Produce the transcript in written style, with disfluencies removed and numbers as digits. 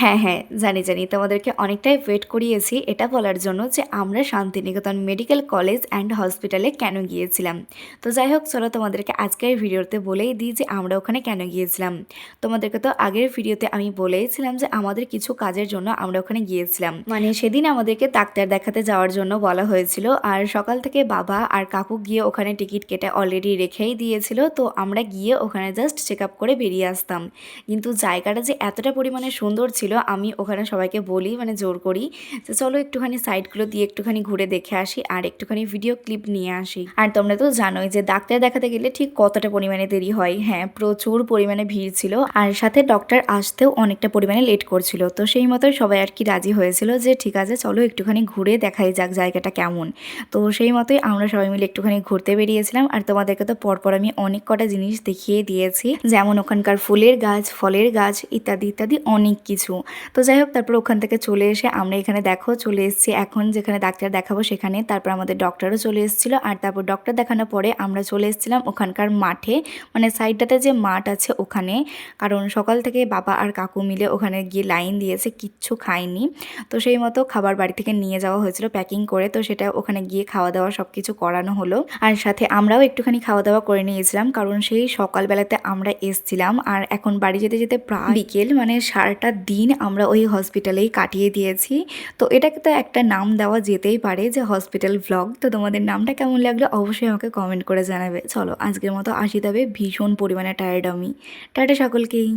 হ্যাঁ, হ্যাঁ, জানি, জানি। তোমাদেরকে অনেকটাই ওয়েট করিয়েছি এটা বলার জন্য যে আমরা শান্তিনিকেতন মেডিকেল কলেজ অ্যান্ড হসপিটালে কেন গিয়েছিলাম। তো যাই হোক চলো তোমাদেরকে আজকের ভিডিওতে বলেই দিই যে আমরা ওখানে কেন গিয়েছিলাম। তোমাদেরকে তো আগের ভিডিওতে আমি বলেইছিলাম যে আমাদের কিছু কাজের জন্য আমরা ওখানে গিয়েছিলাম। মানে সেদিন আমাদেরকে ডাক্তার দেখাতে যাওয়ার জন্য বলা হয়েছিল। আর সকাল থেকে বাবা আর কাকু গিয়ে ওখানে টিকিট কেটে অলরেডি রেখেই দিয়েছিল। তো আমরা গিয়ে ওখানে জাস্ট চেক আপ করে বেরিয়ে আসতাম। কিন্তু জায়গাটা যে এতটা পরিমাণে সুন্দর ছিল আমি ওখানে সবাইকে বলি মানে জোর করি যে চলো একটুখানি সাইডগুলো দিয়ে একটুখানি ঘুরে দেখে আসি আর একটুখানি ভিডিও ক্লিপ নিয়ে আসি। আর তোমরা তো জানোই যে ডাক্তার দেখাতে গেলে ঠিক কতটা পরিমাণে দেরি হয়। হ্যাঁ, প্রচুর পরিমাণে ভিড় ছিল আর সাথে ডক্টর আসতেও অনেকটা পরিমাণে লেট করছিল। তো সেই মতোই সবাই আর কি রাজি হয়েছিল যে ঠিক আছে চলো একটুখানি ঘুরে দেখাই যাক জায়গাটা কেমন। তো সেই মতোই আমরা সবাই মিলে একটুখানি ঘুরতে বেরিয়েছিলাম আর তোমাদেরকে তো পরপর আমি অনেক কটা জিনিস দেখিয়ে দিয়েছি, যেমন ওখানকার ফুলের গাছ, ফলের গাছ ইত্যাদি ইত্যাদি অনেক কিছু। তো যাই হোক তারপর ওখান থেকে চলে এসে আমরা এখানে দেখো চলে এসেছি এখন যেখানে ডাক্তার দেখাবো সেখানে। তারপর আমাদের ডক্টরও চলে এসেছিলো আর তারপর ডক্টর দেখানোর পরে আমরা চলে এসেছিলাম ওখানকার মাঠে, মানে সাইডটাতে যে মাঠ আছে ওখানে। কারণ সকাল থেকে বাবা আর কাকু মিলে ওখানে গিয়ে লাইন দিয়েছে, কিচ্ছু খায়নি। তো সেই মতো খাবার বাড়ি থেকে নিয়ে যাওয়া হয়েছিল প্যাকিং করে, তো সেটা ওখানে গিয়ে খাওয়া দাওয়া সব কিছু করানো হলো। আর সাথে আমরাও একটুখানি খাওয়া দাওয়া করে নিয়েছিলাম কারণ সেই সকালবেলাতে আমরা এসছিলাম আর এখন বাড়ি যেতে যেতে প্রায় বিকেল, মানে সারাটা দিন আমরা ওই হসপিটালেই কাটিয়ে দিয়েছি। তো এটাকে তো একটা নাম দেওয়া যেতেই পারে যে হসপিটাল ভ্লগ। তো তোমাদের নামটা কেমন লাগলো অবশ্যই আমাকে কমেন্ট করে জানাবে। চলো আজকের মতো আসি, তবে ভীষণ পরিমাণে টায়ার্ড আমি। টাটা সকলকেই।